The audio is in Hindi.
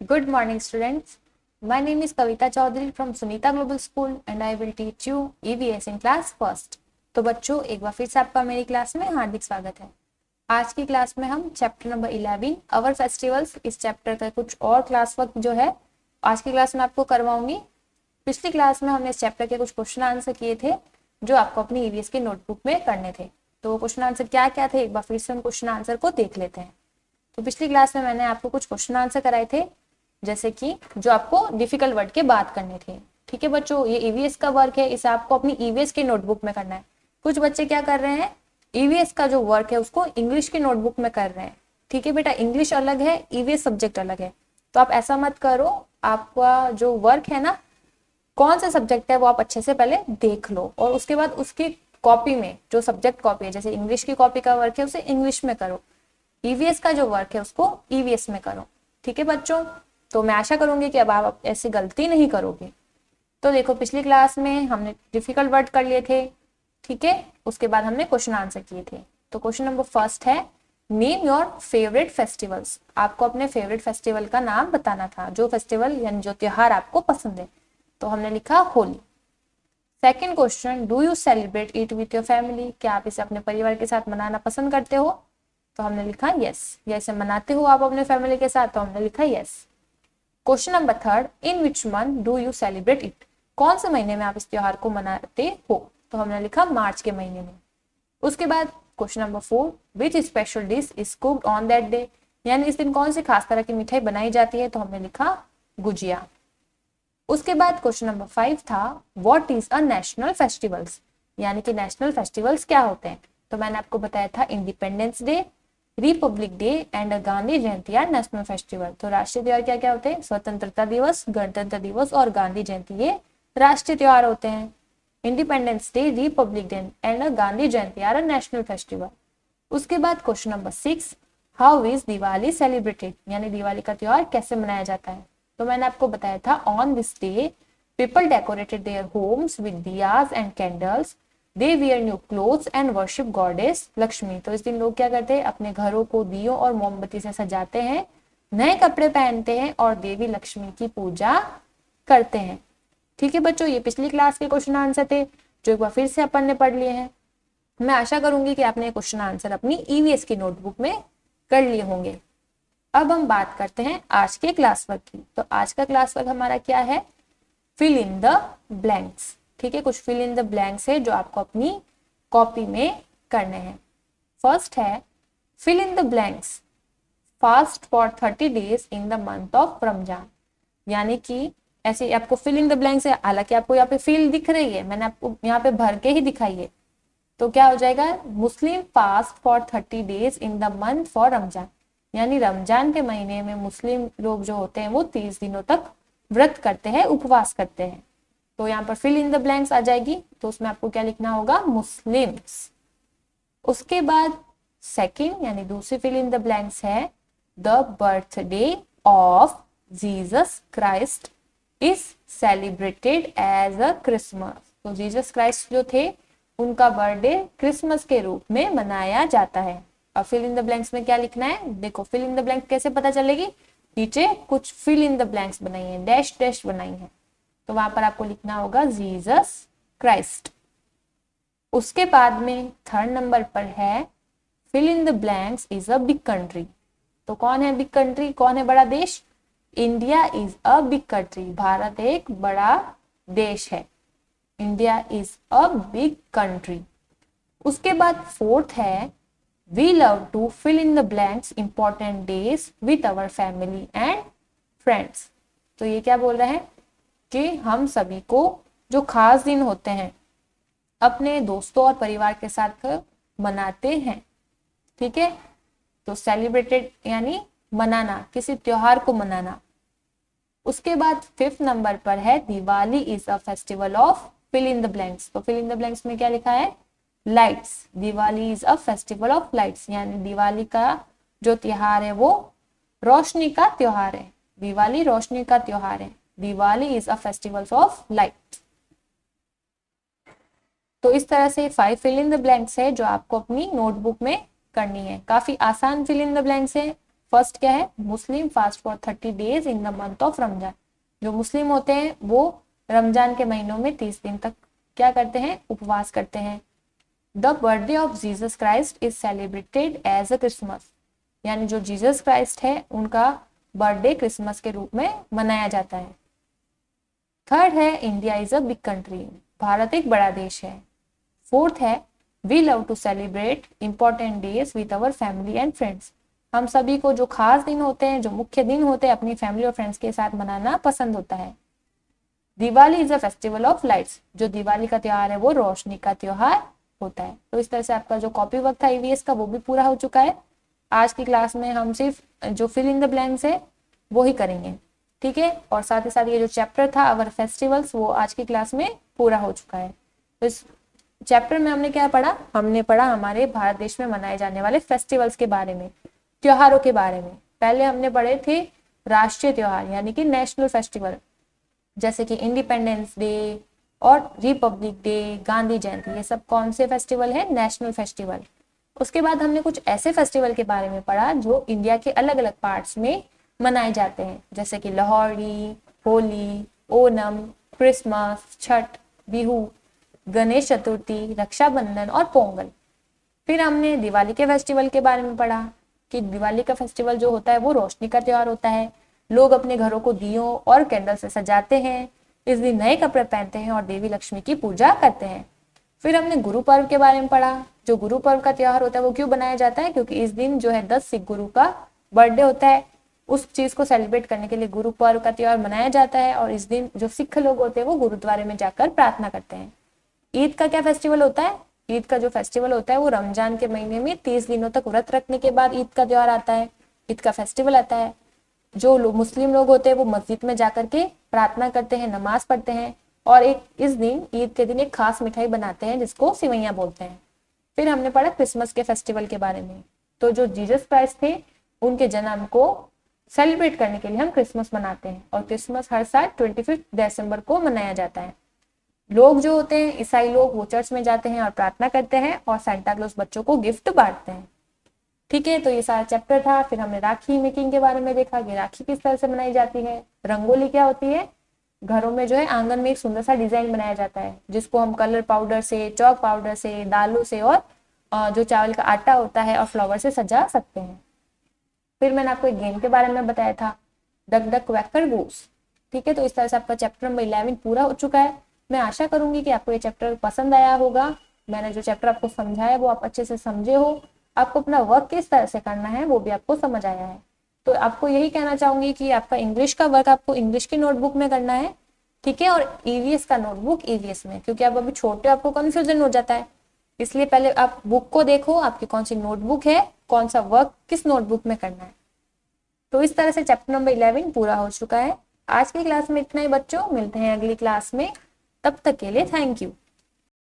Good morning, students. My name is Kavita Chaudhary from Sunita Global School and I will teach you EVS in class first. तो बच्चों, एक बार फिर से आपका मेरी क्लास में हार्दिक स्वागत है। आज की क्लास में हम चैप्टर नंबर 11 अवर फेस्टिवल्स, इस चैप्टर का कुछ और क्लास वर्क जो है आज की क्लास में आपको करवाऊंगी। पिछली क्लास में हमने इस चैप्टर के कुछ क्वेश्चन आंसर किए थे जो आपको अपनी ईवीएस की नोटबुक में करने थे। तो क्वेश्चन आंसर क्या क्या थे, एक बार फिर से हम क्वेश्चन आंसर को देख लेते हैं। तो पिछली क्लास में मैंने आपको कुछ क्वेश्चन आंसर कराए थे, जैसे कि जो आपको डिफिकल्ट वर्ड के बात करने थे। ठीक है बच्चों, ये ईवीएस का वर्क है, इसे आपको अपनी ईवीएस की नोटबुक में करना है। कुछ बच्चे क्या कर रहे हैं, ईवीएस का जो वर्क है उसको इंग्लिश की नोटबुक में कर रहे हैं। ठीक है बेटा, इंग्लिश अलग है, ईवीएस सब्जेक्ट अलग है, तो आप ऐसा मत करो। आपका जो वर्क है ना, कौन सा सब्जेक्ट है वो आप अच्छे से पहले देख लो और उसके बाद उसकी कॉपी में जो सब्जेक्ट कॉपी है, जैसे इंग्लिश की कॉपी का वर्क है उसे इंग्लिश में करो, ईवीएस का जो वर्क है उसको ईवीएस में करो। ठीक है बच्चों, तो मैं आशा करूंगी कि अब आप ऐसी गलती नहीं करोगे। तो देखो, पिछली क्लास में हमने डिफिकल्ट वर्ड कर लिए थे, ठीक है, उसके बाद हमने क्वेश्चन आंसर किए थे। तो क्वेश्चन नंबर फर्स्ट है, नेम योर फेवरेट फेस्टिवल्स। आपको अपने फेवरेट फेस्टिवल का नाम बताना था, जो फेस्टिवल यानी जो त्योहार आपको पसंद है। तो हमने लिखा Holi. Second question, do you celebrate it with your family. क्या आप इसे अपने परिवार के साथ मनाना पसंद करते हो। तो हमने लिखा यस, या इसे मनाते हो आप अपने फैमिली के साथ। तो हमने लिखा yes. Question number third, in which month do you celebrate it. कौन से महीने में आप इस त्योहार को मनाते हो। तो हमने लिखा मार्च के महीने में। उसके बाद question number four, which special dish is cooked on that day. यानी इस दिन कौन सी खास तरह की मिठाई बनाई जाती है। तो हमने लिखा गुजिया। उसके बाद क्वेश्चन नंबर 5 था, what is a national festivals. यानी कि नेशनल फेस्टिवल्स क्या होते हैं। तो मैंने आपको बताया था Independence day, Republic day and Gandhi Jayanti या नेशनल फेस्टिवल। तो राष्ट्रीय त्योहार क्या क्या होते हैं, स्वतंत्रता दिवस, गणतंत्र दिवस और गांधी जयंती, ये राष्ट्रीय त्योहार होते हैं। Independence day, Republic day and Gandhi Jayanti are a national festival. उसके बाद question number 6, how is Diwali celebrated. यानी दिवाली का त्योहार कैसे मनाया जाता है। तो मैंने आपको बताया था, on this day people decorated their homes with diyas and candles, they wear new clothes and worship goddess Lakshmi. तो इस दिन लोग क्या करते हैं, अपने घरों को दियों और मोमबत्ती से सजाते हैं, नए कपड़े पहनते हैं और देवी लक्ष्मी की पूजा करते हैं। ठीक है बच्चों, ये पिछली क्लास के क्वेश्चन आंसर थे जो एक बार फिर से अपन ने पढ़ लिए हैं। मैं आशा करूंगी कि आपने क्वेश्चन आंसर अपनी ईवीएस की नोटबुक में कर लिए होंगे। अब हम बात करते हैं आज के क्लास वर्क की। तो आज का क्लास वर्क हमारा क्या है, फिल इन द ब्लैंक्स। ठीक है, कुछ फिल इन द ब्लैंक्स है जो आपको अपनी कॉपी में करने हैं। फर्स्ट है, fill in the blanks fast for 30 days in the month of Ramzan. यानी कि ऐसे आपको फिल इन द ब्लैंक्स है, हालांकि आपको यहाँ पे फिल दिख रही है, मैंने आपको यहाँ पे भर के ही दिखाई है। तो क्या हो जाएगा, Muslim fast for 30 days in the month for Ramzan. यानी रमजान के महीने में मुस्लिम लोग जो होते हैं वो 30 दिनों तक व्रत करते हैं, उपवास करते हैं। तो यहाँ पर फिल इन द ब्लैंक्स आ जाएगी, तो उसमें आपको क्या लिखना होगा, मुस्लिम्स। उसके बाद सेकंड यानी दूसरी फिल इन द ब्लैंक्स है, the birthday of Jesus Christ is celebrated as a Christmas. तो जीसस क्राइस्ट जो थे उनका बर्थडे क्रिसमस के रूप में मनाया जाता है। अब फिल इन द ब्लैंक्स में क्या लिखना है, देखो फिल इन द ब्लैंक कैसे पता चलेगी, नीचे कुछ फिल इन द ब्लैंक्स बनाई है, डैश डैश बनाई है, तो वहां पर आपको लिखना होगा जीसस क्राइस्ट। उसके बाद में थर्ड नंबर पर है, fill in the blanks is a big country. तो कौन है बिग कंट्री, कौन है बड़ा देश, India is a big country. Bharat एक बड़ा देश है, India is a big country. उसके बाद फोर्थ है, we love to fill in the blanks important days with our family and friends. तो ये क्या बोल रहे हैं कि हम सभी को जो खास दिन होते हैं अपने दोस्तों और परिवार के साथ मनाते हैं। ठीक है, तो सेलिब्रेटेड यानी मनाना, किसी त्योहार को मनाना। उसके बाद फिफ्थ नंबर पर है, Diwali is a festival of fill in the blanks. तो फिल इन द ब्लैंक्स में क्या लिखा है, lights. Diwali is a festival of lights, यानी दिवाली का जो त्योहार है वो रोशनी का त्योहार है। दिवाली रोशनी का त्योहार है, Diwali is a festival of light. तो इस तरह से 5 फिल इन द ब्लैंक्स है जो आपको अपनी नोटबुक में करनी है। काफी आसान फिल इन द ब्लैंक्स है, फर्स्ट क्या है, Muslim fast for 30 days in the month of Ramzan. जो मुस्लिम होते हैं वो रमजान के महीनों में 30 दिन तक क्या करते हैं, उपवास करते हैं। The birthday of Jesus Christ is celebrated as a Christmas, यानी जो जीसस क्राइस्ट है उनका बर्थडे क्रिसमस के रूप में मनाया जाता है। थर्ड है, India is a big country, Bharat एक बड़ा देश है। फोर्थ है, we love to celebrate important days with our family and friends, हम सभी को जो खास दिन होते हैं, जो मुख्य दिन होते हैं, अपनी फैमिली और फ्रेंड्स के साथ मनाना पसंद होता है। Diwali is a festival of lights, जो दिवाली का त्योहार है वो रोशनी का त्योहार होता है। तो इस तरह से आपका जो कॉपी वर्क था ईवीएस का वो भी पूरा हो चुका है। आज की क्लास में हम सिर्फ जो फिल इन द ब्लैंक्स है वो ही करेंगे, ठीक है। और साथ ही साथ ये जो चैप्टर था अवर फेस्टिवल्स वो आज की क्लास में पूरा हो चुका है। तो इस चैप्टर में हमने क्या पढ़ा, हमने पढ़ा हमारे भारत देश में मनाए जाने वाले फेस्टिवल्स के बारे में, त्योहारों के बारे में। पहले हमने पढ़े थे राष्ट्रीय त्योहार यानी कि नेशनल फेस्टिवल, जैसे कि इंडिपेंडेंस डे और रिपब्लिक डे, गांधी जयंती, ये सब कौन से फेस्टिवल है, नेशनल फेस्टिवल। उसके बाद हमने कुछ ऐसे फेस्टिवल के बारे में पढ़ा जो इंडिया के अलग अलग पार्ट्स में मनाए जाते हैं, जैसे कि लोहड़ी, होली, ओणम, क्रिसमस, छठ, बिहू, गणेश चतुर्थी, रक्षाबंधन और पोंगल। फिर हमने दिवाली के फेस्टिवल के बारे में पढ़ा कि दिवाली का फेस्टिवल जो होता है वो रोशनी का त्योहार होता है। लोग अपने घरों को दियों और कैंडल से सजाते हैं, इस दिन नए कपड़े पहनते हैं और देवी लक्ष्मी की पूजा करते हैं। फिर हमने गुरु पर्व के बारे में पढ़ा, जो गुरु पर्व का त्योहार होता है वो क्यों बनाया जाता है, क्योंकि इस दिन जो है 10 सिख गुरु का बर्थडे होता है, उस चीज को सेलिब्रेट करने के लिए गुरु पर्व का त्योहार मनाया जाता है। और इस दिन जो सिख लोग होते हैं वो गुरुद्वारे में जाकर प्रार्थना करते हैं। ईद का क्या फेस्टिवल होता है, ईद का जो फेस्टिवल होता है वो रमजान के महीने में 30 दिनों तक व्रत रखने के बाद ईद का त्योहार आता है, ईद का फेस्टिवल आता है। जो मुस्लिम लोग होते हैं वो मस्जिद में जाकर के प्रार्थना करते हैं, नमाज पढ़ते हैं और एक इस दिन ईद के दिन एक खास मिठाई बनाते हैं जिसको सिवैयां बोलते हैं। फिर हमने पढ़ा क्रिसमस के फेस्टिवल के बारे में। तो जो जीसस क्राइस्ट थे उनके जन्म को सेलिब्रेट करने के लिए हम क्रिसमस मनाते हैं और क्रिसमस हर साल 25 दिसंबर को मनाया जाता है। लोग जो होते हैं ईसाई लोग वो चर्च में जाते हैं और प्रार्थना करते हैं और सांता क्लॉज बच्चों को गिफ्ट बांटते हैं, ठीक है। तो ये सारा चैप्टर था। फिर हमने राखी मेकिंग के बारे में देखा कि राखी किस तरह से बनाई जाती है। रंगोली क्या होती है, घरों में जो है आंगन में एक सुंदर सा डिजाइन बनाया जाता है जिसको हम कलर पाउडर से, चौक पाउडर से, दालों से और जो चावल का आटा होता है और फ्लावर से सजा सकते हैं। फिर मैंने आपको एक गेम के बारे में बताया था, डक डक क्वैकर गूस, ठीक है। तो इस तरह से आपका चैप्टर नंबर 11 पूरा हो चुका है। मैं आशा करूंगी कि आपको ये चैप्टर पसंद आया होगा। मैंने जो चैप्टर आपको समझाया वो आप अच्छे से समझे हो, आपको अपना वर्क किस तरह से करना है वो भी आपको समझ आया है। तो आपको यही कहना चाहूंगी कि आपका इंग्लिश का वर्क आपको इंग्लिश की नोटबुक में करना है, ठीक है, और ईवीएस का नोटबुक ईवीएस में, क्योंकि आप अभी छोटे आपको कंफ्यूजन हो जाता है, इसलिए पहले आप बुक को देखो आपकी कौन सी नोटबुक है, कौन सा वर्क किस नोटबुक में करना है। तो इस तरह से चैप्टर नंबर 11 पूरा हो चुका है। आज की क्लास में इतना ही बच्चों, मिलते हैं अगली क्लास में, तब तक के लिए थैंक यू।